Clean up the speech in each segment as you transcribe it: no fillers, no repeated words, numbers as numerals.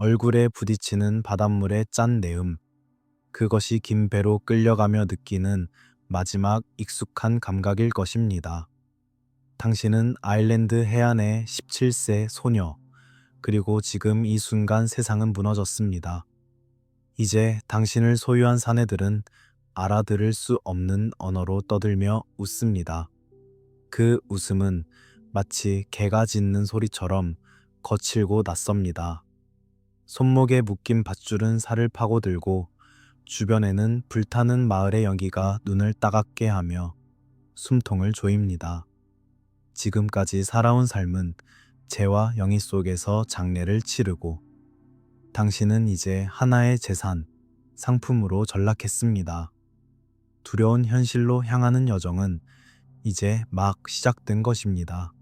얼굴에 부딪히는 바닷물의 짠 내음, 그것이 긴 배로 끌려가며 느끼는 마지막 익숙한 감각일 것입니다. 당신은 아일랜드 해안의 17세 소녀, 그리고 지금 이 순간 세상은 무너졌습니다. 이제 당신을 소유한 사내들은 알아들을 수 없는 언어로 떠들며 웃습니다. 그 웃음은 마치 개가 짖는 소리처럼 거칠고 낯섭니다. 손목에 묶인 밧줄은 살을 파고들고 주변에는 불타는 마을의 연기가 눈을 따갑게 하며 숨통을 조입니다. 지금까지 살아온 삶은 재와 영희 속에서 장례를 치르고 당신은 이제 하나의 재산, 상품으로 전락했습니다. 두려운 현실로 향하는 여정은 이제 막 시작된 것입니다.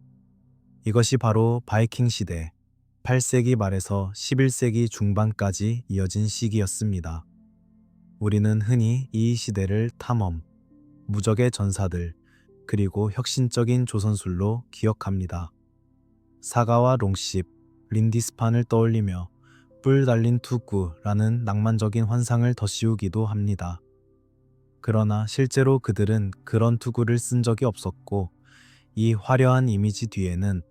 이것이 바로 바이킹 시대, 8세기 말에서 11세기 중반까지 이어진 시기였습니다. 우리는 흔히 이 시대를 탐험, 무적의 전사들, 그리고 혁신적인 조선술로 기억합니다. 사가와 롱십, 린디스판을 떠올리며 뿔 달린 투구라는 낭만적인 환상을 덧씌우기도 합니다. 그러나 실제로 그들은 그런 투구를 쓴 적이 없었고, 이 화려한 이미지 뒤에는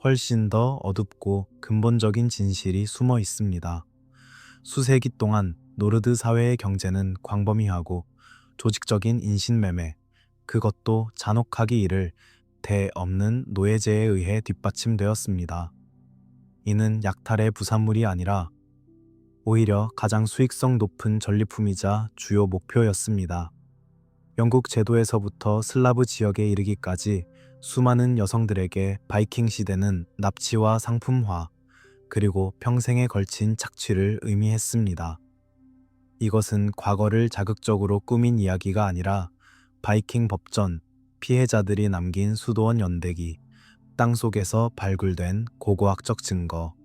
훨씬 더 어둡고 근본적인 진실이 숨어 있습니다. 수세기 동안 노르드 사회의 경제는 광범위하고 조직적인 인신매매, 그것도 잔혹하기 이를 대 없는 노예제에 의해 뒷받침되었습니다. 이는 약탈의 부산물이 아니라 오히려 가장 수익성 높은 전리품이자 주요 목표였습니다. 영국 제도에서부터 슬라브 지역에 이르기까지 수많은 여성들에게 바이킹 시대는 납치와 상품화, 그리고 평생에 걸친 착취를 의미했습니다. 이것은 과거를 자극적으로 꾸민 이야기가 아니라 바이킹 법전, 피해자들이 남긴 수도원 연대기, 땅속에서 발굴된 고고학적 증거,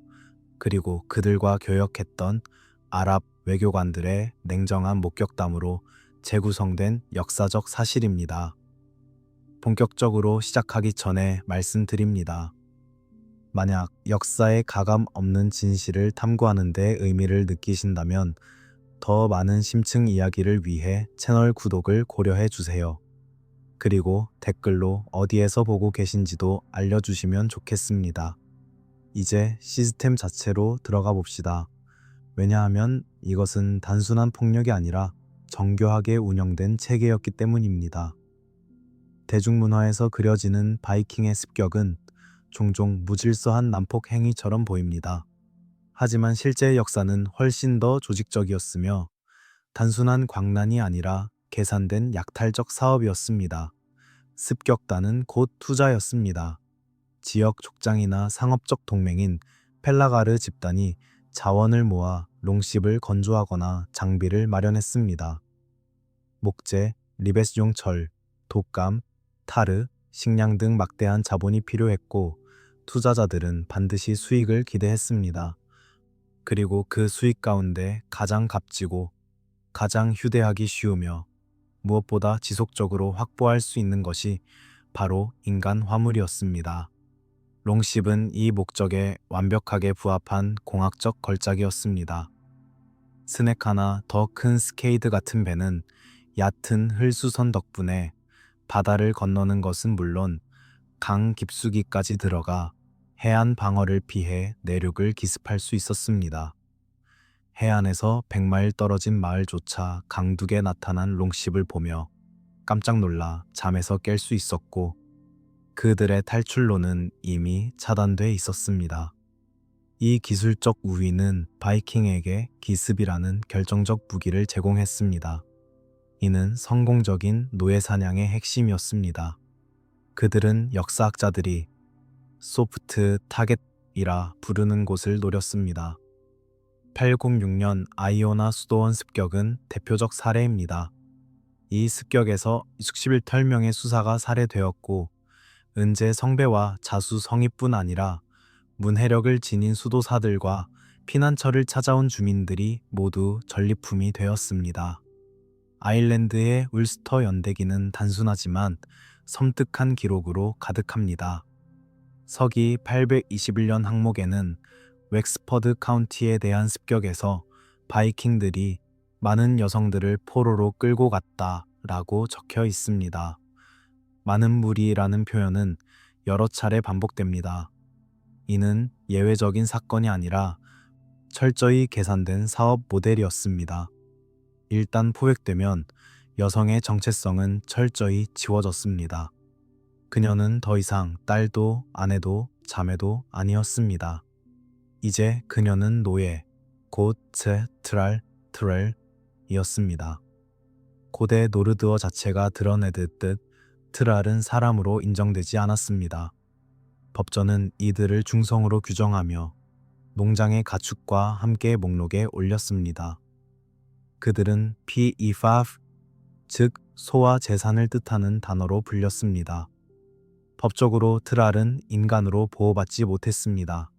그리고 그들과 교역했던 아랍 외교관들의 냉정한 목격담으로 재구성된 역사적 사실입니다. 본격적으로 시작하기 전에 말씀드립니다. 만약 역사에 가감 없는 진실을 탐구하는 데 의미를 느끼신다면 더 많은 심층 이야기를 위해 채널 구독을 고려해 주세요. 그리고 댓글로 어디에서 보고 계신지도 알려주시면 좋겠습니다. 이제 시스템 자체로 들어가 봅시다. 왜냐하면 이것은 단순한 폭력이 아니라 정교하게 운영된 체계였기 때문입니다. 대중문화에서 그려지는 바이킹의 습격은 종종 무질서한 난폭 행위처럼 보입니다. 하지만 실제 역사는 훨씬 더 조직적이었으며 단순한 광란이 아니라 계산된 약탈적 사업이었습니다. 습격단은 곧 투자였습니다. 지역 족장이나 상업적 동맹인 펠라가르 집단이 자원을 모아 롱십을 건조하거나 장비를 마련했습니다. 목재, 리베스용 철, 독감, 타르, 식량 등 막대한 자본이 필요했고 투자자들은 반드시 수익을 기대했습니다. 그리고 그 수익 가운데 가장 값지고 가장 휴대하기 쉬우며 무엇보다 지속적으로 확보할 수 있는 것이 바로 인간 화물이었습니다. 롱십은 이 목적에 완벽하게 부합한 공학적 걸작이었습니다. 스낵 하나 더 큰 스케이드 같은 배는 얕은 흘수선 덕분에 바다를 건너는 것은 물론 강 깊숙이까지 들어가 해안 방어를 피해 내륙을 기습할 수 있었습니다. 해안에서 100마일 떨어진 마을조차 강둑에 나타난 롱십을 보며 깜짝 놀라 잠에서 깰 수 있었고 그들의 탈출로는 이미 차단돼 있었습니다. 이 기술적 우위는 바이킹에게 기습이라는 결정적 무기를 제공했습니다. 이는 성공적인 노예 사냥의 핵심이었습니다. 그들은 역사학자들이 소프트 타겟이라 부르는 곳을 노렸습니다. 806년 아이오나 수도원 습격은 대표적 사례입니다. 이 습격에서 61명의 수사가 살해되었고 은재 성배와 자수 성희뿐 아니라 문해력을 지닌 수도사들과 피난처를 찾아온 주민들이 모두 전리품이 되었습니다. 아일랜드의 울스터 연대기는 단순하지만 섬뜩한 기록으로 가득합니다. 서기 821년 항목에는 웩스퍼드 카운티에 대한 습격에서 바이킹들이 많은 여성들을 포로로 끌고 갔다라고 적혀 있습니다. 많은 무리라는 표현은 여러 차례 반복됩니다. 이는 예외적인 사건이 아니라 철저히 계산된 사업 모델이었습니다. 일단 포획되면 여성의 정체성은 철저히 지워졌습니다. 그녀는 더 이상 딸도 아내도 자매도 아니었습니다. 이제 그녀는 노예, 곧 트랄이었습니다. 고대 노르드어 자체가 드러내듯 트랄은 사람으로 인정되지 않았습니다. 법전은 이들을 중성으로 규정하며 농장의 가축과 함께 목록에 올렸습니다. 그들은 피이파프, 즉 소와 재산을 뜻하는 단어로 불렸습니다. 법적으로 트랄은 인간으로 보호받지 못했습니다.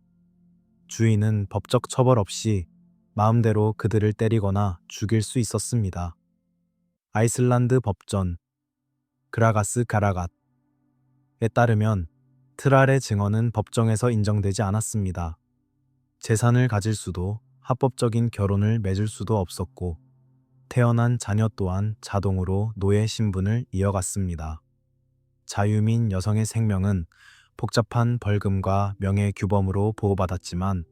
주인은 법적 처벌 없이 마음대로 그들을 때리거나 죽일 수 있었습니다. 아이슬란드 법전 그라가스 가라갓에 따르면 트랄의 증언은 법정에서 인정되지 않았습니다. 재산을 가질 수도 합법적인 결혼을 맺을 수도 없었고 태어난 자녀 또한 자동으로 노예 신분을 이어갔습니다. 자유민 여성의 생명은 복잡한 벌금과 명예규범으로 보호받았지만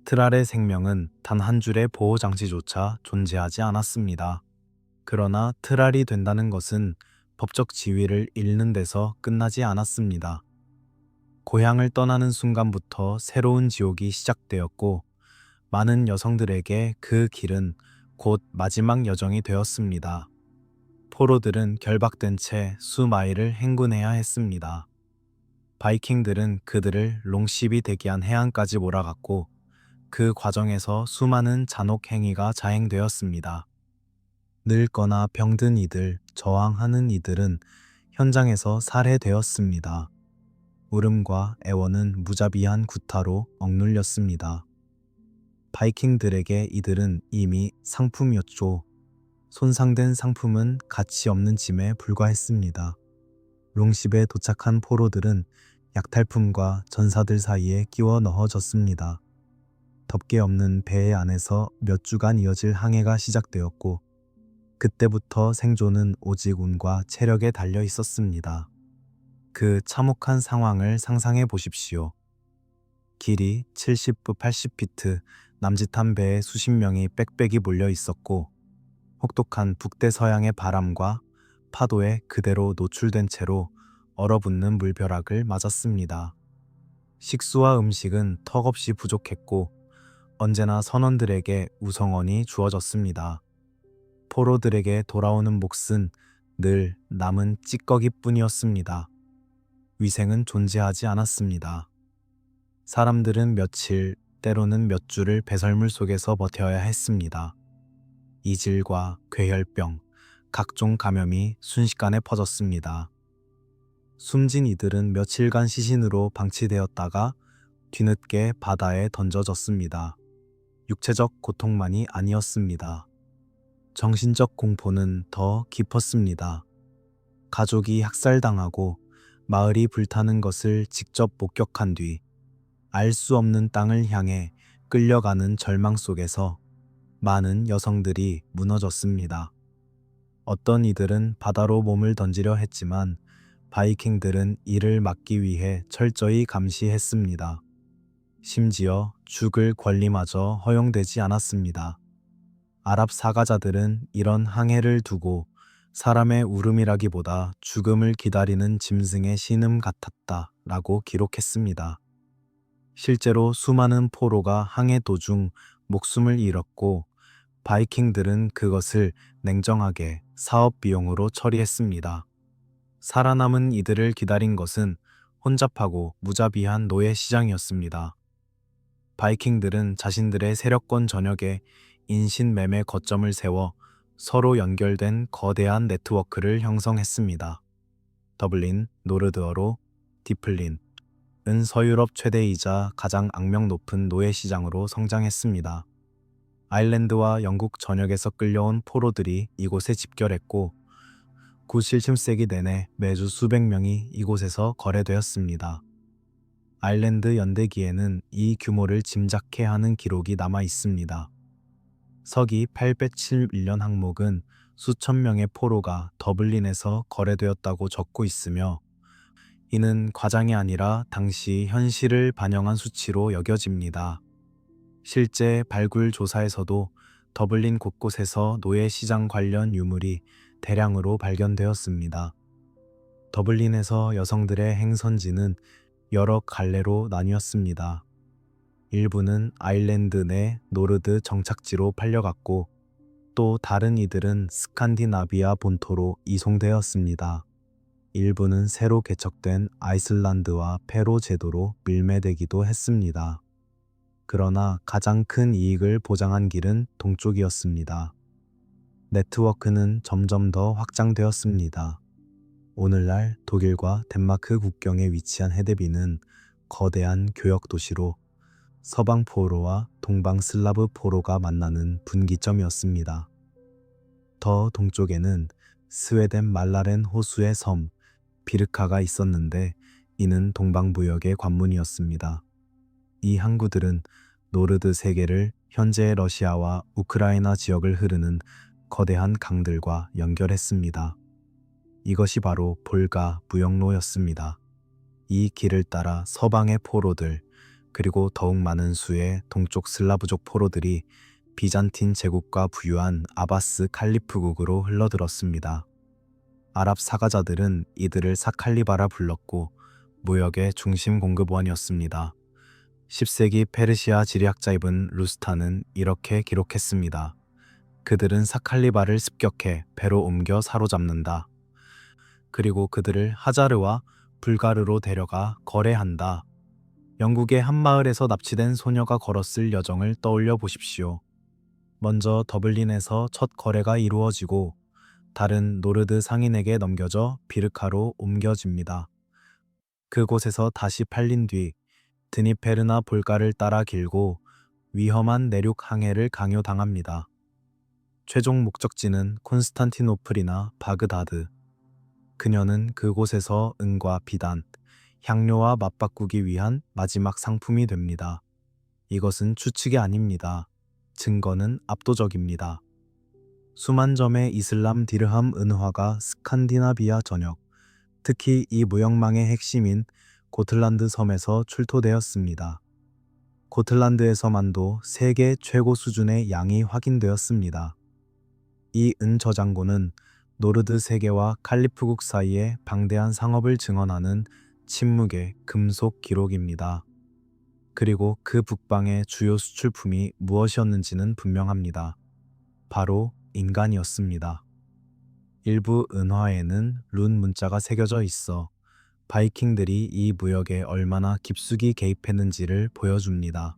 트랄의 생명은 단 한 줄의 보호장치조차 존재하지 않았습니다. 그러나 트랄이 된다는 것은 법적 지위를 잃는 데서 끝나지 않았습니다. 고향을 떠나는 순간부터 새로운 지옥이 시작되었고 많은 여성들에게 그 길은 곧 마지막 여정이 되었습니다. 포로들은 결박된 채 수마일을 행군해야 했습니다. 바이킹들은 그들을 롱십이 대기한 해안까지 몰아갔고 그 과정에서 수많은 잔혹 행위가 자행되었습니다. 늙거나 병든 이들, 저항하는 이들은 현장에서 살해되었습니다. 울음과 애원은 무자비한 구타로 억눌렸습니다. 바이킹들에게 이들은 이미 상품이었죠. 손상된 상품은 가치 없는 짐에 불과했습니다. 롱십에 도착한 포로들은 약탈품과 전사들 사이에 끼워 넣어졌습니다. 덮개 없는 배 안에서 몇 주간 이어질 항해가 시작되었고 그때부터 생존은 오직 운과 체력에 달려 있었습니다. 그 참혹한 상황을 상상해 보십시오. 길이 70부 80피트 남짓한 배에 수십 명이 빽빽이 몰려 있었고 혹독한 북대서양의 바람과 파도에 그대로 노출된 채로 얼어붙는 물벼락을 맞았습니다. 식수와 음식은 턱없이 부족했고 언제나 선원들에게 우성원이 주어졌습니다. 포로들에게 돌아오는 몫은 늘 남은 찌꺼기뿐이었습니다. 위생은 존재하지 않았습니다. 사람들은 며칠, 때로는 몇 주를 배설물 속에서 버텨야 했습니다. 이질과 괴혈병, 각종 감염이 순식간에 퍼졌습니다. 숨진 이들은 며칠간 시신으로 방치되었다가 뒤늦게 바다에 던져졌습니다. 육체적 고통만이 아니었습니다. 정신적 공포는 더 깊었습니다. 가족이 학살당하고 마을이 불타는 것을 직접 목격한 뒤 알 수 없는 땅을 향해 끌려가는 절망 속에서 많은 여성들이 무너졌습니다. 어떤 이들은 바다로 몸을 던지려 했지만 바이킹들은 이를 막기 위해 철저히 감시했습니다. 심지어 죽을 권리마저 허용되지 않았습니다. 아랍 사가자들은 이런 항해를 두고 사람의 울음이라기보다 죽음을 기다리는 짐승의 신음 같았다라고 기록했습니다. 실제로 수많은 포로가 항해 도중 목숨을 잃었고 바이킹들은 그것을 냉정하게 사업 비용으로 처리했습니다. 살아남은 이들을 기다린 것은 혼잡하고 무자비한 노예 시장이었습니다. 바이킹들은 자신들의 세력권 전역에 인신매매 거점을 세워 서로 연결된 거대한 네트워크를 형성했습니다. 더블린, 노르드어로 디플린, 은 서유럽 최대이자 가장 악명 높은 노예 시장으로 성장했습니다. 아일랜드와 영국 전역에서 끌려온 포로들이 이곳에 집결했고 9, 7세기 내내 매주 수백 명이 이곳에서 거래되었습니다. 아일랜드 연대기에는 이 규모를 짐작케 하는 기록이 남아 있습니다. 서기 871년 항목은 수천 명의 포로가 더블린에서 거래되었다고 적고 있으며 이는 과장이 아니라 당시 현실을 반영한 수치로 여겨집니다. 실제 발굴 조사에서도 더블린 곳곳에서 노예 시장 관련 유물이 대량으로 발견되었습니다. 더블린에서 여성들의 행선지는 여러 갈래로 나뉘었습니다. 일부는 아일랜드 내 노르드 정착지로 팔려갔고 또 다른 이들은 스칸디나비아 본토로 이송되었습니다. 일부는 새로 개척된 아이슬란드와 페로 제도로 밀매되기도 했습니다. 그러나 가장 큰 이익을 보장한 길은 동쪽이었습니다. 네트워크는 점점 더 확장되었습니다. 오늘날 독일과 덴마크 국경에 위치한 헤데비는 거대한 교역 도시로 서방 포로와 동방 슬라브 포로가 만나는 분기점이었습니다. 더 동쪽에는 스웨덴 말라렌 호수의 섬 비르카가 있었는데 이는 동방무역의 관문이었습니다. 이 항구들은 노르드 세계를 현재의 러시아와 우크라이나 지역을 흐르는 거대한 강들과 연결했습니다. 이것이 바로 볼가 무역로였습니다. 이 길을 따라 서방의 포로들, 그리고 더욱 많은 수의 동쪽 슬라브족 포로들이 비잔틴 제국과 부유한 아바스 칼리프국으로 흘러들었습니다. 아랍 사가자들은 이들을 사칼리바라 불렀고 무역의 중심 공급원이었습니다. 10세기 페르시아 지리학자 이븐 루스타는 이렇게 기록했습니다. 그들은 사칼리바를 습격해 배로 옮겨 사로잡는다. 그리고 그들을 하자르와 불가르로 데려가 거래한다. 영국의 한 마을에서 납치된 소녀가 걸었을 여정을 떠올려 보십시오. 먼저 더블린에서 첫 거래가 이루어지고 다른 노르드 상인에게 넘겨져 비르카로 옮겨집니다. 그곳에서 다시 팔린 뒤 드니페르나 볼가를 따라 길고 위험한 내륙 항해를 강요당합니다. 최종 목적지는 콘스탄티노플이나 바그다드. 그녀는 그곳에서 은과 비단, 향료와 맞바꾸기 위한 마지막 상품이 됩니다. 이것은 추측이 아닙니다. 증거는 압도적입니다. 수만 점의 이슬람 디르함 은화가 스칸디나비아 전역, 특히 이 무역망의 핵심인 고틀란드 섬에서 출토되었습니다. 고틀란드에서만도 세계 최고 수준의 양이 확인되었습니다. 이 은 저장고는 노르드 세계와 칼리프국 사이의 방대한 상업을 증언하는 침묵의 금속 기록입니다. 그리고 그 북방의 주요 수출품이 무엇이었는지는 분명합니다. 바로 인간이었습니다. 일부 은화에는 룬 문자가 새겨져 있어 바이킹들이 이 무역에 얼마나 깊숙이 개입했는지를 보여줍니다.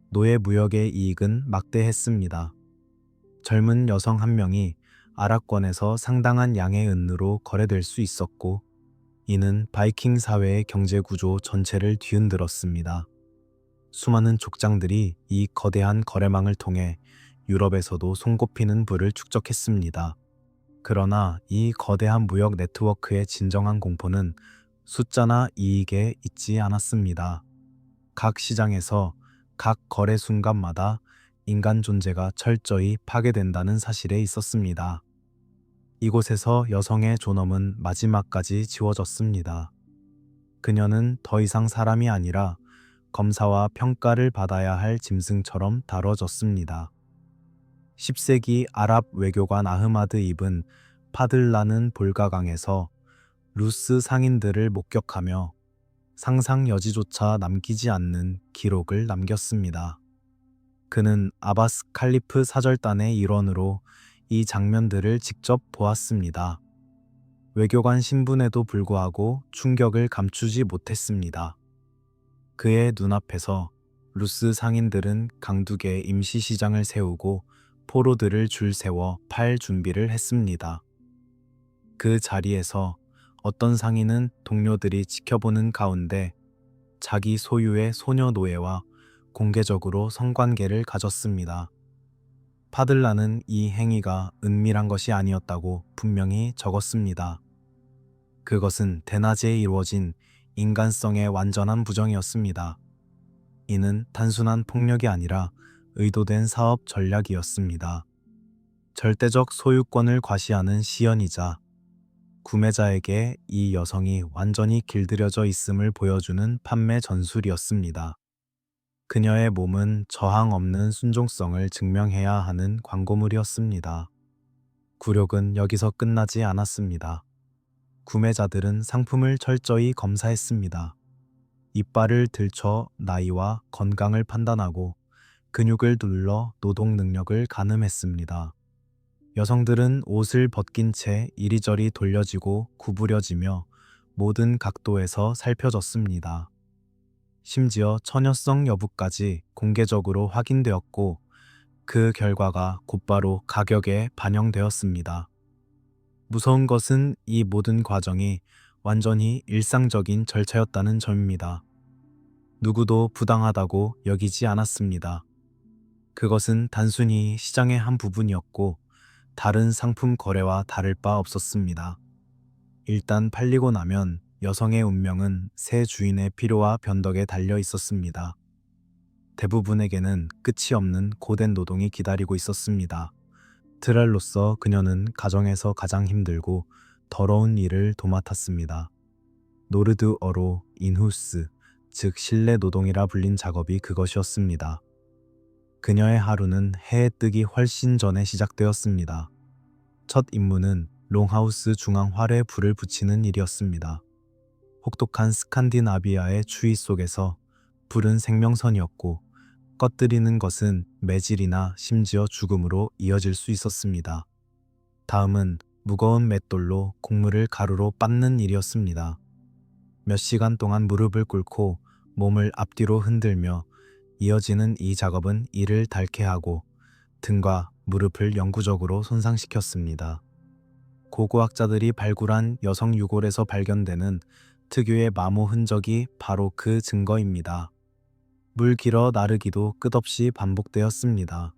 노예 무역의 이익은 막대했습니다. 젊은 여성 한 명이 아랍권에서 상당한 양의 은으로 거래될 수 있었고 이는 바이킹 사회의 경제 구조 전체를 뒤흔들었습니다. 수많은 족장들이 이 거대한 거래망을 통해 유럽에서도 손꼽히는 부를 축적했습니다. 그러나 이 거대한 무역 네트워크의 진정한 공포는 숫자나 이익에 있지 않았습니다. 각 시장에서 각 거래 순간마다 인간 존재가 철저히 파괴된다는 사실에 있었습니다. 이곳에서 여성의 존엄은 마지막까지 지워졌습니다. 그녀는 더 이상 사람이 아니라 검사와 평가를 받아야 할 짐승처럼 다뤄졌습니다. 10세기 아랍 외교관 아흐마드 입은 파들라는 볼가강에서 루스 상인들을 목격하며 상상 여지조차 남기지 않는 기록을 남겼습니다. 그는 아바스 칼리프 사절단의 일원으로 이 장면들을 직접 보았습니다. 외교관 신분에도 불구하고 충격을 감추지 못했습니다. 그의 눈앞에서 루스 상인들은 강둑에 임시시장을 세우고 포로들을 줄 세워 팔 준비를 했습니다. 그 자리에서 어떤 상인은 동료들이 지켜보는 가운데 자기 소유의 소녀 노예와 공개적으로 성관계를 가졌습니다. 파들라는 이 행위가 은밀한 것이 아니었다고 분명히 적었습니다. 그것은 대낮에 이루어진 인간성의 완전한 부정이었습니다. 이는 단순한 폭력이 아니라 의도된 사업 전략이었습니다. 절대적 소유권을 과시하는 시연이자 구매자에게 이 여성이 완전히 길들여져 있음을 보여주는 판매 전술이었습니다. 그녀의 몸은 저항 없는 순종성을 증명해야 하는 광고물이었습니다. 굴욕은 여기서 끝나지 않았습니다. 구매자들은 상품을 철저히 검사했습니다. 이빨을 들쳐 나이와 건강을 판단하고 근육을 눌러 노동 능력을 가늠했습니다. 여성들은 옷을 벗긴 채 이리저리 돌려지고 구부려지며 모든 각도에서 살펴졌습니다. 심지어 처녀성 여부까지 공개적으로 확인되었고 그 결과가 곧바로 가격에 반영되었습니다. 무서운 것은 이 모든 과정이 완전히 일상적인 절차였다는 점입니다. 누구도 부당하다고 여기지 않았습니다. 그것은 단순히 시장의 한 부분이었고 다른 상품 거래와 다를 바 없었습니다. 일단 팔리고 나면 여성의 운명은 새 주인의 필요와 변덕에 달려 있었습니다. 대부분에게는 끝이 없는 고된 노동이 기다리고 있었습니다. 트랄로서 그녀는 가정에서 가장 힘들고 더러운 일을 도맡았습니다. 노르드어로 인후스, 즉 실내 노동이라 불린 작업이 그것이었습니다. 그녀의 하루는 해에 뜨기 훨씬 전에 시작되었습니다. 첫 임무는 롱하우스 중앙 활에 불을 붙이는 일이었습니다. 혹독한 스칸디나비아의 추위 속에서 불은 생명선이었고 꺼뜨리는 것은 매질이나 심지어 죽음으로 이어질 수 있었습니다. 다음은 무거운 맷돌로 곡물을 가루로 빻는 일이었습니다. 몇 시간 동안 무릎을 꿇고 몸을 앞뒤로 흔들며 이어지는 이 작업은 이를 닳게 하고 등과 무릎을 영구적으로 손상시켰습니다. 고고학자들이 발굴한 여성 유골에서 발견되는 특유의 마모 흔적이 바로 그 증거입니다. 물 길어 나르기도 끝없이 반복되었습니다.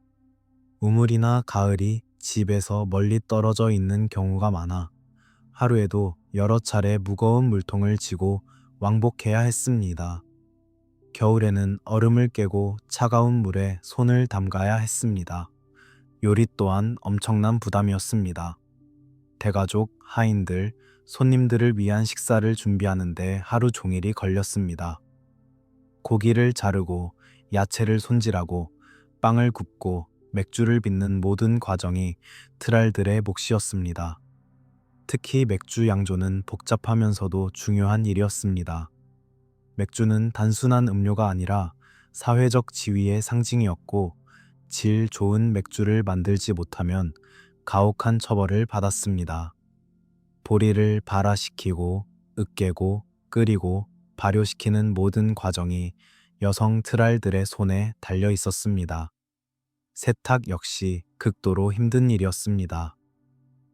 우물이나 가을이 집에서 멀리 떨어져 있는 경우가 많아 하루에도 여러 차례 무거운 물통을 지고 왕복해야 했습니다. 겨울에는 얼음을 깨고 차가운 물에 손을 담가야 했습니다. 요리 또한 엄청난 부담이었습니다. 대가족, 하인들, 손님들을 위한 식사를 준비하는데 하루 종일이 걸렸습니다. 고기를 자르고 야채를 손질하고 빵을 굽고 맥주를 빚는 모든 과정이 트랄들의 몫이었습니다. 특히 맥주 양조는 복잡하면서도 중요한 일이었습니다. 맥주는 단순한 음료가 아니라 사회적 지위의 상징이었고 질 좋은 맥주를 만들지 못하면 가혹한 처벌을 받았습니다. 보리를 발화시키고 으깨고 끓이고 발효시키는 모든 과정이 여성 트랄들의 손에 달려 있었습니다. 세탁 역시 극도로 힘든 일이었습니다.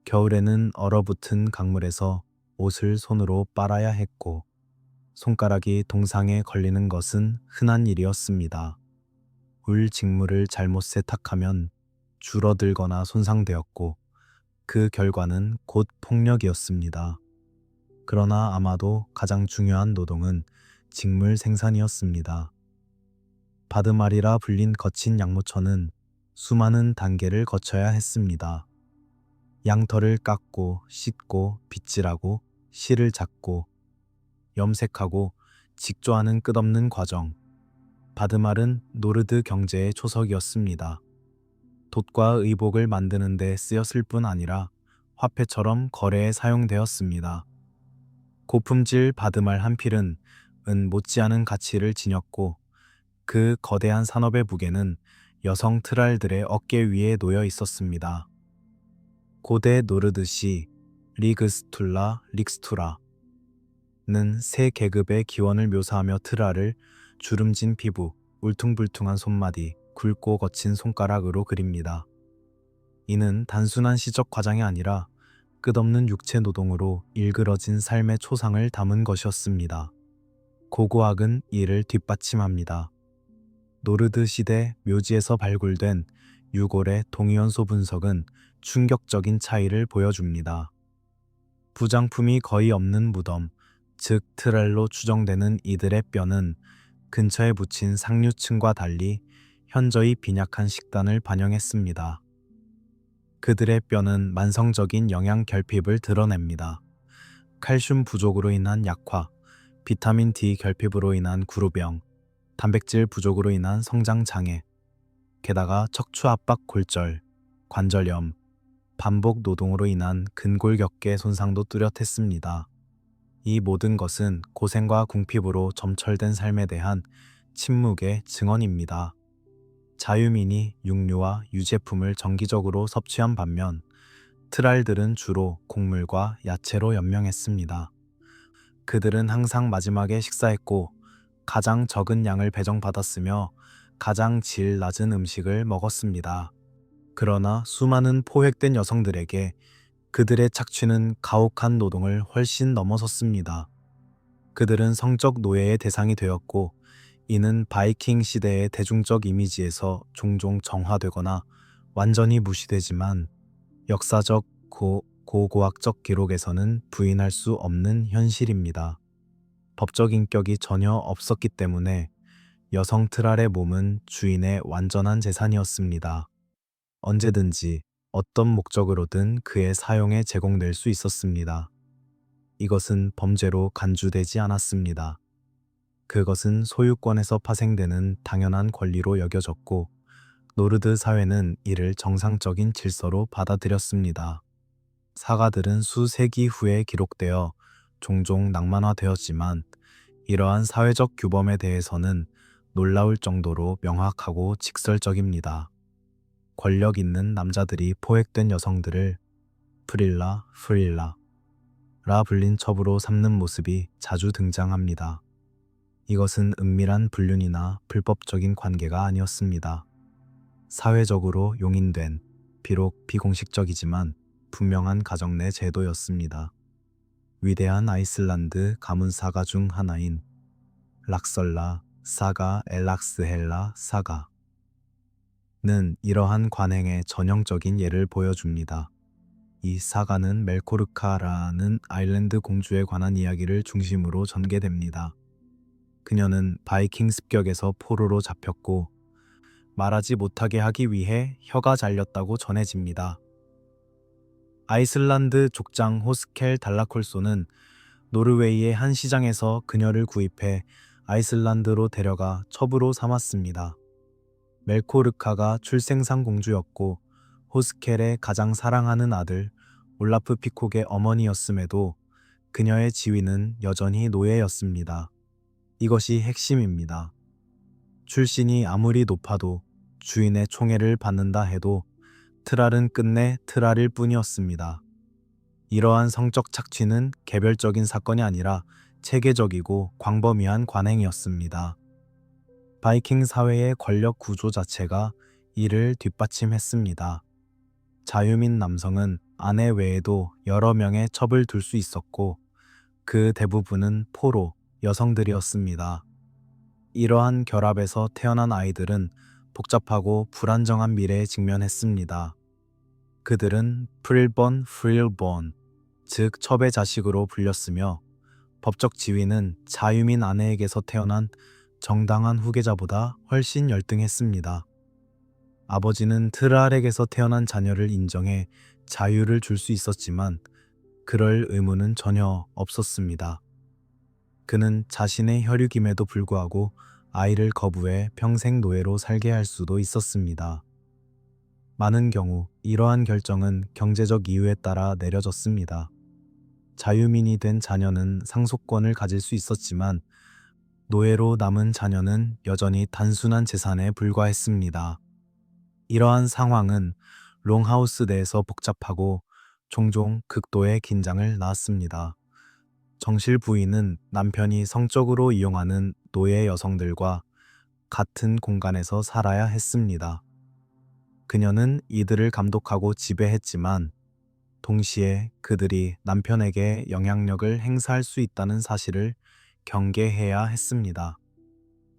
겨울에는 얼어붙은 강물에서 옷을 손으로 빨아야 했고 손가락이 동상에 걸리는 것은 흔한 일이었습니다. 울 직물을 잘못 세탁하면 줄어들거나 손상되었고 그 결과는 곧 폭력이었습니다. 그러나 아마도 가장 중요한 노동은 직물 생산이었습니다. 바드말이라 불린 거친 양모처는 수많은 단계를 거쳐야 했습니다. 양털을 깎고 씻고 빗질하고 실을 잡고 염색하고 직조하는 끝없는 과정. 바드말은 노르드 경제의 초석이었습니다. 돛과 의복을 만드는 데 쓰였을 뿐 아니라 화폐처럼 거래에 사용되었습니다. 고품질 바드말 한 필은 은 못지않은 가치를 지녔고 그 거대한 산업의 무게는 여성 트랄들의 어깨 위에 놓여 있었습니다. 고대 노르드시 리그스툴라 릭스투라 는 세 계급의 기원을 묘사하며 트랄을 주름진 피부, 울퉁불퉁한 손마디, 굵고 거친 손가락으로 그립니다. 이는 단순한 시적 과장이 아니라 끝없는 육체 노동으로 일그러진 삶의 초상을 담은 것이었습니다. 고고학은 이를 뒷받침합니다. 노르드 시대 묘지에서 발굴된 유골의 동위원소 분석은 충격적인 차이를 보여줍니다. 부장품이 거의 없는 무덤, 즉 트랄로 추정되는 이들의 뼈는 근처에 묻힌 상류층과 달리 현저히 빈약한 식단을 반영했습니다. 그들의 뼈는 만성적인 영양 결핍을 드러냅니다. 칼슘 부족으로 인한 약화, 비타민 D 결핍으로 인한 구루병, 단백질 부족으로 인한 성장 장애, 게다가 척추 압박 골절, 관절염, 반복 노동으로 인한 근골격계 손상도 뚜렷했습니다. 이 모든 것은 고생과 궁핍으로 점철된 삶에 대한 침묵의 증언입니다. 자유민이 육류와 유제품을 정기적으로 섭취한 반면 트랄들은 주로 곡물과 야채로 연명했습니다. 그들은 항상 마지막에 식사했고 가장 적은 양을 배정받았으며 가장 질 낮은 음식을 먹었습니다. 그러나 수많은 포획된 여성들에게 그들의 착취는 가혹한 노동을 훨씬 넘어섰습니다. 그들은 성적 노예의 대상이 되었고 이는 바이킹 시대의 대중적 이미지에서 종종 정화되거나 완전히 무시되지만 역사적 고고학적 기록에서는 부인할 수 없는 현실입니다. 법적 인격이 전혀 없었기 때문에 여성 트랄의 몸은 주인의 완전한 재산이었습니다. 언제든지 어떤 목적으로든 그의 사용에 제공될 수 있었습니다. 이것은 범죄로 간주되지 않았습니다. 그것은 소유권에서 파생되는 당연한 권리로 여겨졌고 노르드 사회는 이를 정상적인 질서로 받아들였습니다. 사가들은 수세기 후에 기록되어 종종 낭만화되었지만 이러한 사회적 규범에 대해서는 놀라울 정도로 명확하고 직설적입니다. 권력 있는 남자들이 포획된 여성들을 프릴라 라 불린 첩으로 삼는 모습이 자주 등장합니다. 이것은 은밀한 불륜이나 불법적인 관계가 아니었습니다. 사회적으로 용인된, 비록 비공식적이지만 분명한 가정 내 제도였습니다. 위대한 아이슬란드 가문 사가 중 하나인 락설라 사가 엘락스헬라 사가는 이러한 관행의 전형적인 예를 보여줍니다. 이 사가는 멜코르카라는 아일랜드 공주에 관한 이야기를 중심으로 전개됩니다. 그녀는 바이킹 습격에서 포로로 잡혔고 말하지 못하게 하기 위해 혀가 잘렸다고 전해집니다. 아이슬란드 족장 호스켈 달라콜소는 노르웨이의 한 시장에서 그녀를 구입해 아이슬란드로 데려가 첩으로 삼았습니다. 멜코르카가 출생상 공주였고 호스켈의 가장 사랑하는 아들 올라프 피콕의 어머니였음에도 그녀의 지위는 여전히 노예였습니다. 이것이 핵심입니다. 출신이 아무리 높아도 주인의 총애를 받는다 해도 트랄은 끝내 트랄일 뿐이었습니다. 이러한 성적 착취는 개별적인 사건이 아니라 체계적이고 광범위한 관행이었습니다. 바이킹 사회의 권력 구조 자체가 이를 뒷받침했습니다. 자유민 남성은 아내 외에도 여러 명의 첩을 둘 수 있었고 그 대부분은 포로, 여성들이었습니다. 이러한 결합에서 태어난 아이들은 복잡하고 불안정한 미래에 직면했습니다. 그들은 프릴본, 즉 첩의 자식으로 불렸으며 법적 지위는 자유민 아내에게서 태어난 정당한 후계자보다 훨씬 열등했습니다. 아버지는 트랄에게서 태어난 자녀를 인정해 자유를 줄 수 있었지만 그럴 의무는 전혀 없었습니다. 그는 자신의 혈육임에도 불구하고 아이를 거부해 평생 노예로 살게 할 수도 있었습니다. 많은 경우 이러한 결정은 경제적 이유에 따라 내려졌습니다. 자유민이 된 자녀는 상속권을 가질 수 있었지만 노예로 남은 자녀는 여전히 단순한 재산에 불과했습니다. 이러한 상황은 롱하우스 내에서 복잡하고 종종 극도의 긴장을 낳았습니다. 정실 부인은 남편이 성적으로 이용하는 노예 여성들과 같은 공간에서 살아야 했습니다. 그녀는 이들을 감독하고 지배했지만 동시에 그들이 남편에게 영향력을 행사할 수 있다는 사실을 경계해야 했습니다.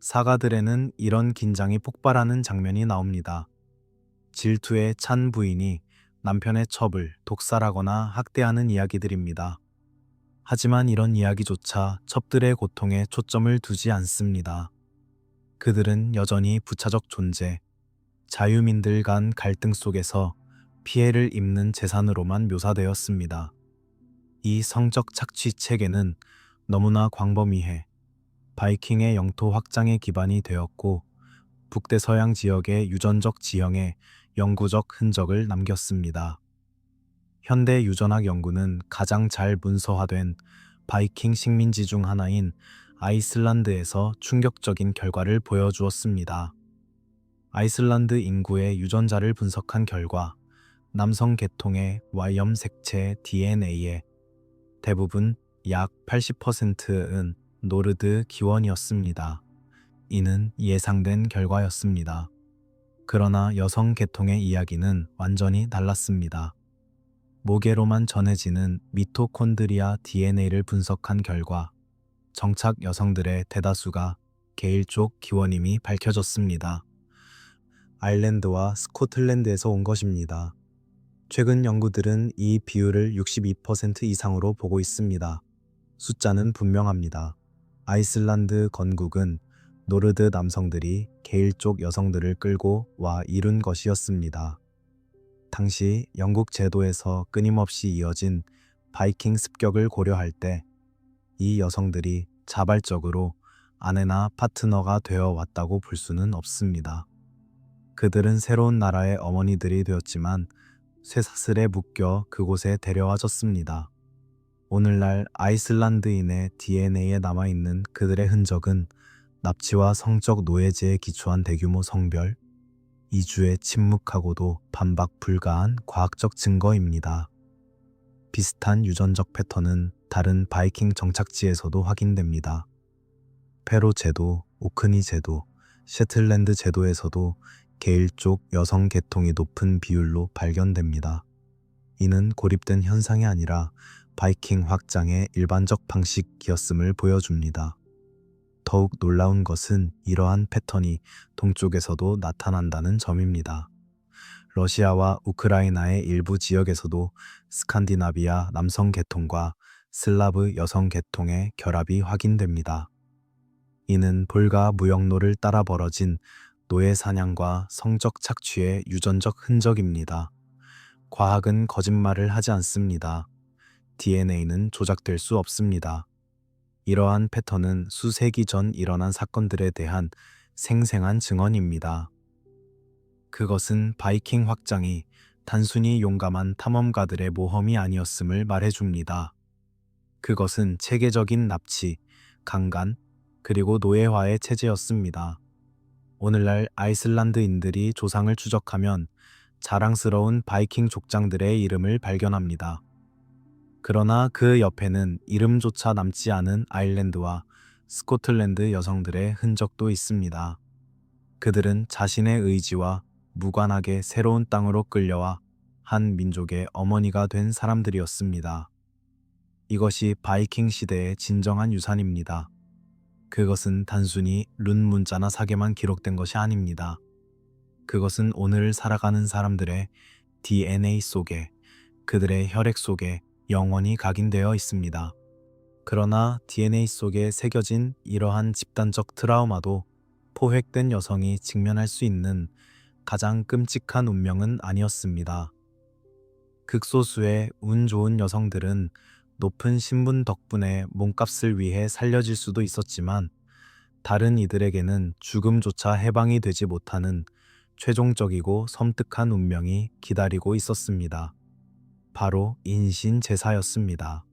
사가들에는 이런 긴장이 폭발하는 장면이 나옵니다. 질투에 찬 부인이 남편의 첩을 독살하거나 학대하는 이야기들입니다. 하지만 이런 이야기조차 첩들의 고통에 초점을 두지 않습니다. 그들은 여전히 부차적 존재, 자유민들 간 갈등 속에서 피해를 입는 재산으로만 묘사되었습니다. 이 성적 착취 체계는 너무나 광범위해 바이킹의 영토 확장의 기반이 되었고 북대서양 지역의 유전적 지형에 영구적 흔적을 남겼습니다. 현대 유전학 연구는 가장 잘 문서화된 바이킹 식민지 중 하나인 아이슬란드에서 충격적인 결과를 보여주었습니다. 아이슬란드 인구의 유전자를 분석한 결과 남성 계통의 Y염 색채 DNA의 대부분 약 80%은 노르드 기원이었습니다. 이는 예상된 결과였습니다. 그러나 여성 계통의 이야기는 완전히 달랐습니다. 모계로만 전해지는 미토콘드리아 DNA를 분석한 결과 정착 여성들의 대다수가 게일 쪽 기원임이 밝혀졌습니다. 아일랜드와 스코틀랜드에서 온 것입니다. 최근 연구들은 이 비율을 62% 이상으로 보고 있습니다. 숫자는 분명합니다. 아이슬란드 건국은 노르드 남성들이 게일 쪽 여성들을 끌고 와 이룬 것이었습니다. 당시 영국 제도에서 끊임없이 이어진 바이킹 습격을 고려할 때 이 여성들이 자발적으로 아내나 파트너가 되어 왔다고 볼 수는 없습니다. 그들은 새로운 나라의 어머니들이 되었지만 쇠사슬에 묶여 그곳에 데려와졌습니다. 오늘날 아이슬란드인의 DNA에 남아있는 그들의 흔적은 납치와 성적 노예제에 기초한 대규모 성별, 이주의 침묵하고도 반박 불가한 과학적 증거입니다. 비슷한 유전적 패턴은 다른 바이킹 정착지에서도 확인됩니다. 페로 제도, 오크니 제도, 셰틀랜드 제도에서도 게일 쪽 여성 계통이 높은 비율로 발견됩니다. 이는 고립된 현상이 아니라 바이킹 확장의 일반적 방식이었음을 보여줍니다. 더욱 놀라운 것은 이러한 패턴이 동쪽에서도 나타난다는 점입니다. 러시아와 우크라이나의 일부 지역에서도 스칸디나비아 남성 계통과 슬라브 여성 계통의 결합이 확인됩니다. 이는 볼가 무역로를 따라 벌어진 노예 사냥과 성적 착취의 유전적 흔적입니다. 과학은 거짓말을 하지 않습니다. DNA는 조작될 수 없습니다. 이러한 패턴은 수세기 전 일어난 사건들에 대한 생생한 증언입니다. 그것은 바이킹 확장이 단순히 용감한 탐험가들의 모험이 아니었음을 말해줍니다. 그것은 체계적인 납치, 강간, 그리고 노예화의 체제였습니다. 오늘날 아이슬란드인들이 조상을 추적하면 자랑스러운 바이킹 족장들의 이름을 발견합니다. 그러나 그 옆에는 이름조차 남지 않은 아일랜드와 스코틀랜드 여성들의 흔적도 있습니다. 그들은 자신의 의지와 무관하게 새로운 땅으로 끌려와 한 민족의 어머니가 된 사람들이었습니다. 이것이 바이킹 시대의 진정한 유산입니다. 그것은 단순히 룬 문자나 사계만 기록된 것이 아닙니다. 그것은 오늘 살아가는 사람들의 DNA 속에, 그들의 혈액 속에 영원히 각인되어 있습니다. 그러나 DNA 속에 새겨진 이러한 집단적 트라우마도 포획된 여성이 직면할 수 있는 가장 끔찍한 운명은 아니었습니다. 극소수의 운 좋은 여성들은 높은 신분 덕분에 몸값을 위해 살려질 수도 있었지만 다른 이들에게는 죽음조차 해방이 되지 못하는 최종적이고 섬뜩한 운명이 기다리고 있었습니다. 바로 인신제사였습니다.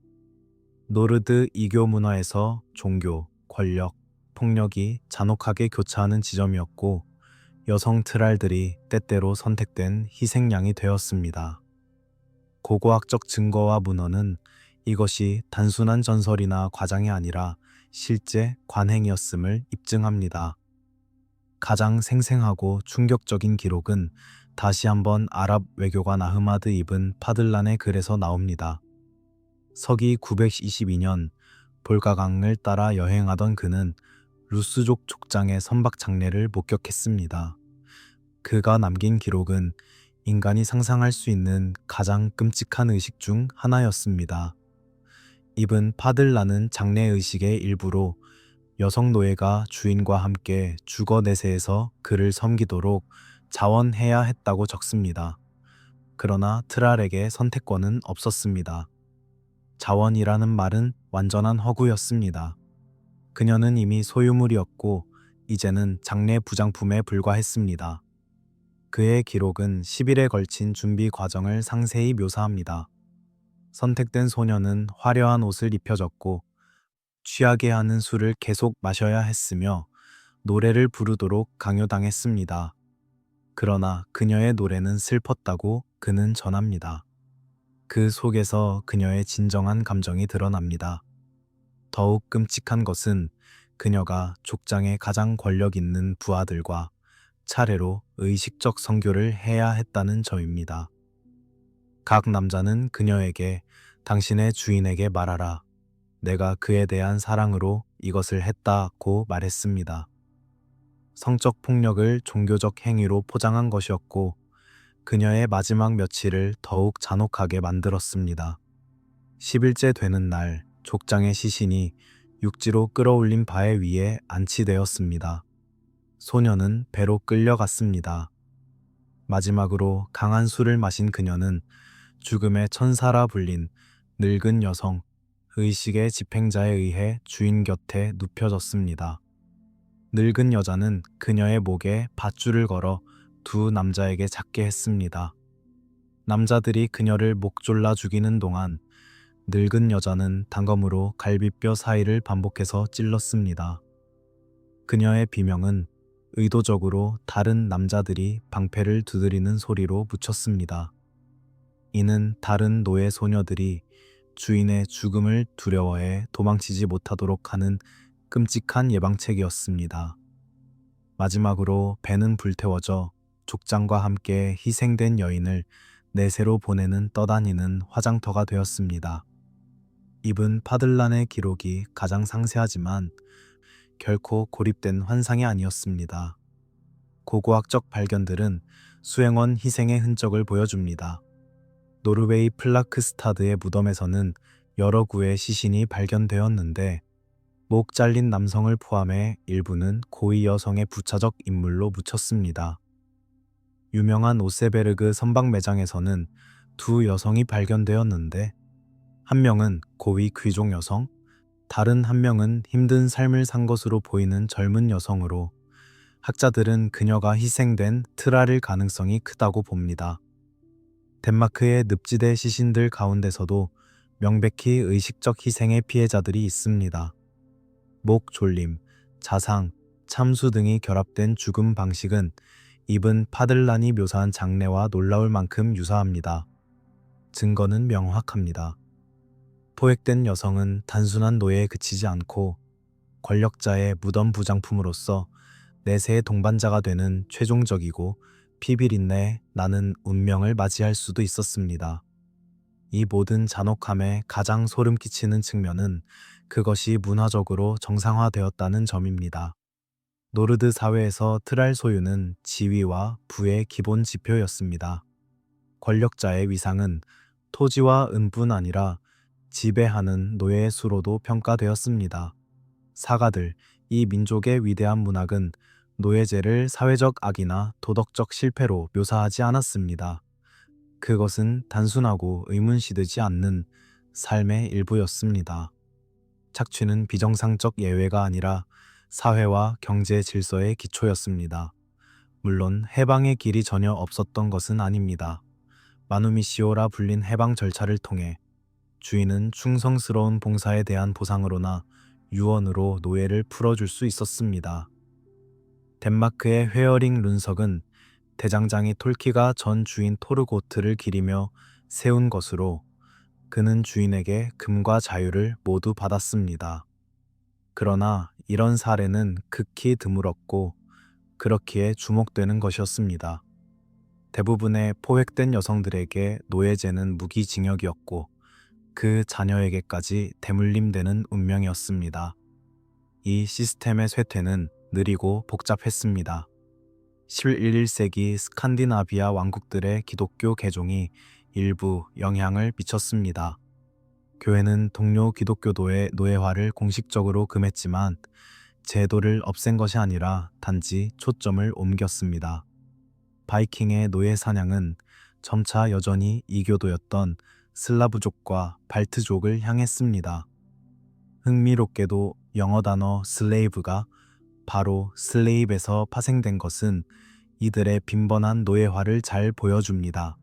노르드 이교 문화에서 종교, 권력, 폭력이 잔혹하게 교차하는 지점이었고 여성 트랄들이 때때로 선택된 희생양이 되었습니다. 고고학적 증거와 문헌은 이것이 단순한 전설이나 과장이 아니라 실제 관행이었음을 입증합니다. 가장 생생하고 충격적인 기록은 다시 한번 아랍 외교관 아흐마드 이븐 파들란의 글에서 나옵니다. 서기 922년 볼가강을 따라 여행하던 그는 루스족 족장의 선박 장례를 목격했습니다. 그가 남긴 기록은 인간이 상상할 수 있는 가장 끔찍한 의식 중 하나였습니다. 이븐 파들라는 장례의식의 일부로 여성 노예가 주인과 함께 주거 내세에서 그를 섬기도록 자원해야 했다고 적습니다. 그러나 트랄에게 선택권은 없었습니다. 자원이라는 말은 완전한 허구였습니다. 그녀는 이미 소유물이었고 이제는 장례 부장품에 불과했습니다. 그의 기록은 10일에 걸친 준비 과정을 상세히 묘사합니다. 선택된 소녀는 화려한 옷을 입혀졌고 취하게 하는 술을 계속 마셔야 했으며 노래를 부르도록 강요당했습니다. 그러나 그녀의 노래는 슬펐다고 그는 전합니다. 그 속에서 그녀의 진정한 감정이 드러납니다. 더욱 끔찍한 것은 그녀가 족장의 가장 권력 있는 부하들과 차례로 의식적 성교를 해야 했다는 점입니다. 각 남자는 그녀에게 당신의 주인에게 말하라. 내가 그에 대한 사랑으로 이것을 했다고 말했습니다. 성적 폭력을 종교적 행위로 포장한 것이었고 그녀의 마지막 며칠을 더욱 잔혹하게 만들었습니다. 10일째 되는 날 족장의 시신이 육지로 끌어올린 바에 위에 안치되었습니다. 소녀는 배로 끌려갔습니다. 마지막으로 강한 술을 마신 그녀는 죽음의 천사라 불린 늙은 여성, 의식의 집행자에 의해 주인 곁에 눕혀졌습니다. 늙은 여자는 그녀의 목에 밧줄을 걸어 두 남자에게 잡게 했습니다. 남자들이 그녀를 목졸라 죽이는 동안 늙은 여자는 단검으로 갈비뼈 사이를 반복해서 찔렀습니다. 그녀의 비명은 의도적으로 다른 남자들이 방패를 두드리는 소리로 묻혔습니다. 이는 다른 노예 소녀들이 주인의 죽음을 두려워해 도망치지 못하도록 하는 끔찍한 예방책이었습니다. 마지막으로 배는 불태워져 족장과 함께 희생된 여인을 내세로 보내는 떠다니는 화장터가 되었습니다. 이븐 파들란의 기록이 가장 상세하지만 결코 고립된 환상이 아니었습니다. 고고학적 발견들은 수행원 희생의 흔적을 보여줍니다. 노르웨이 플라크스타드의 무덤에서는 여러 구의 시신이 발견되었는데 목 잘린 남성을 포함해 일부는 고위 여성의 부차적 인물로 묻혔습니다. 유명한 오세베르그 선박 매장에서는 두 여성이 발견되었는데 한 명은 고위 귀족 여성, 다른 한 명은 힘든 삶을 산 것으로 보이는 젊은 여성으로 학자들은 그녀가 희생된 트랄일 가능성이 크다고 봅니다. 덴마크의 늪지대 시신들 가운데서도 명백히 의식적 희생의 피해자들이 있습니다. 목 졸림, 자상, 참수 등이 결합된 죽음 방식은 이븐 파들란이 묘사한 장례와 놀라울 만큼 유사합니다. 증거는 명확합니다. 포획된 여성은 단순한 노예에 그치지 않고 권력자의 무덤 부장품으로서 내세의 동반자가 되는 최종적이고 피비린내 나는 운명을 맞이할 수도 있었습니다. 이 모든 잔혹함에 가장 소름 끼치는 측면은 그것이 문화적으로 정상화되었다는 점입니다. 노르드 사회에서 트랄 소유는 지위와 부의 기본 지표였습니다. 권력자의 위상은 토지와 은뿐 아니라 지배하는 노예의 수로도 평가되었습니다. 사가들, 이 민족의 위대한 문학은 노예제를 사회적 악이나 도덕적 실패로 묘사하지 않았습니다. 그것은 단순하고 의문시되지 않는 삶의 일부였습니다. 착취는 비정상적 예외가 아니라 사회와 경제 질서의 기초였습니다. 물론 해방의 길이 전혀 없었던 것은 아닙니다. 마누미시오라 불린 해방 절차를 통해 주인은 충성스러운 봉사에 대한 보상으로나 유언으로 노예를 풀어줄 수 있었습니다. 덴마크의 회어링 룬석은 대장장이 톨키가 전 주인 토르고트를 기리며 세운 것으로 그는 주인에게 금과 자유를 모두 받았습니다. 그러나 이런 사례는 극히 드물었고 그렇기에 주목되는 것이었습니다. 대부분의 포획된 여성들에게 노예제는 무기징역이었고 그 자녀에게까지 대물림되는 운명이었습니다. 이 시스템의 쇠퇴는 느리고 복잡했습니다. 11세기 스칸디나비아 왕국들의 기독교 개종이 일부 영향을 미쳤습니다. 교회는 동료 기독교도의 노예화를 공식적으로 금했지만 제도를 없앤 것이 아니라 단지 초점을 옮겼습니다. 바이킹의 노예 사냥은 점차 여전히 이교도였던 슬라브족과 발트족을 향했습니다. 흥미롭게도 영어 단어 슬레이브가 바로 슬레입에서 파생된 것은 이들의 빈번한 노예화를 잘 보여줍니다.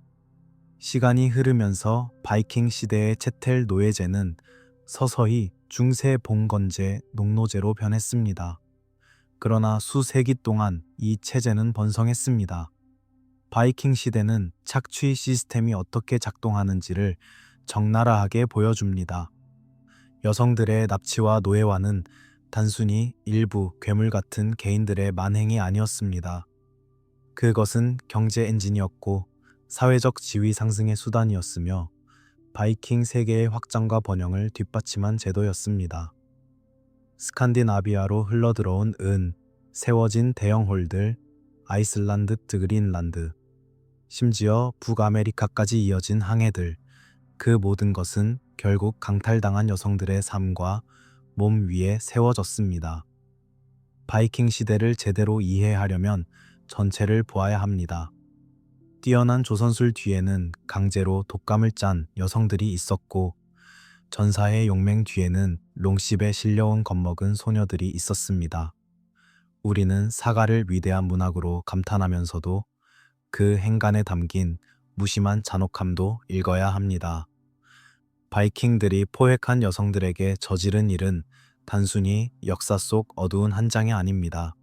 시간이 흐르면서 바이킹 시대의 채텔 노예제는 서서히 중세 봉건제 농노제로 변했습니다. 그러나 수세기 동안 이 체제는 번성했습니다. 바이킹 시대는 착취 시스템이 어떻게 작동하는지를 적나라하게 보여줍니다. 여성들의 납치와 노예화는 단순히 일부 괴물 같은 개인들의 만행이 아니었습니다. 그것은 경제 엔진이었고 사회적 지위 상승의 수단이었으며 바이킹 세계의 확장과 번영을 뒷받침한 제도였습니다. 스칸디나비아로 흘러들어온 은, 세워진 대형 홀들, 아이슬란드, 그린란드, 심지어 북아메리카까지 이어진 항해들, 그 모든 것은 결국 강탈당한 여성들의 삶과 몸 위에 세워졌습니다. 바이킹 시대를 제대로 이해하려면 전체를 보아야 합니다. 뛰어난 조선술 뒤에는 강제로 독감을 짠 여성들이 있었고, 전사의 용맹 뒤에는 롱십에 실려온 겁먹은 소녀들이 있었습니다. 우리는 사가를 위대한 문학으로 감탄하면서도 그 행간에 담긴 무심한 잔혹함도 읽어야 합니다. 바이킹들이 포획한 여성들에게 저지른 일은 단순히 역사 속 어두운 한 장이 아닙니다.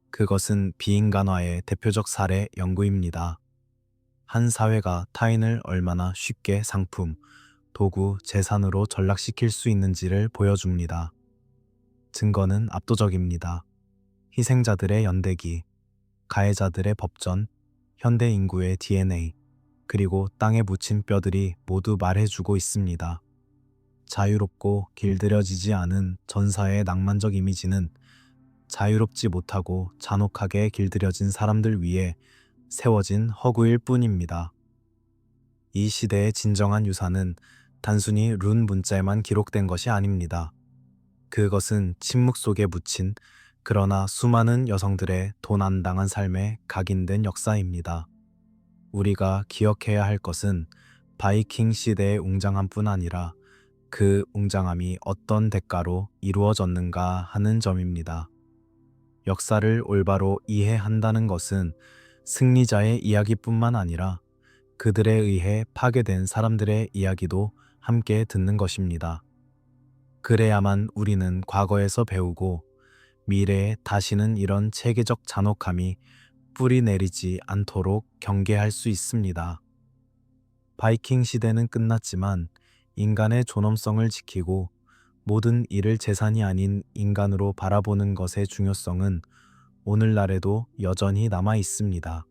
그것은 비인간화의 대표적 사례 연구입니다. 한 사회가 타인을 얼마나 쉽게 상품, 도구, 재산으로 전락시킬 수 있는지를 보여줍니다. 증거는 압도적입니다. 희생자들의 연대기, 가해자들의 법전, 현대 인구의 DNA, 그리고 땅에 묻힌 뼈들이 모두 말해주고 있습니다. 자유롭고 길들여지지 않은 전사의 낭만적 이미지는 자유롭지 못하고 잔혹하게 길들여진 사람들 위에 세워진 허구일 뿐입니다. 이 시대의 진정한 유산은 단순히 룬 문자에만 기록된 것이 아닙니다. 그것은 침묵 속에 묻힌 그러나 수많은 여성들의 도난당한 삶에 각인된 역사입니다. 우리가 기억해야 할 것은 바이킹 시대의 웅장함뿐 아니라 그 웅장함이 어떤 대가로 이루어졌는가 하는 점입니다. 역사를 올바로 이해한다는 것은 승리자의 이야기뿐만 아니라 그들에 의해 파괴된 사람들의 이야기도 함께 듣는 것입니다. 그래야만 우리는 과거에서 배우고 미래에 다시는 이런 체계적 잔혹함이 뿌리 내리지 않도록 경계할 수 있습니다. 바이킹 시대는 끝났지만 인간의 존엄성을 지키고 모든 일을 재산이 아닌 인간으로 바라보는 것의 중요성은 오늘날에도 여전히 남아 있습니다.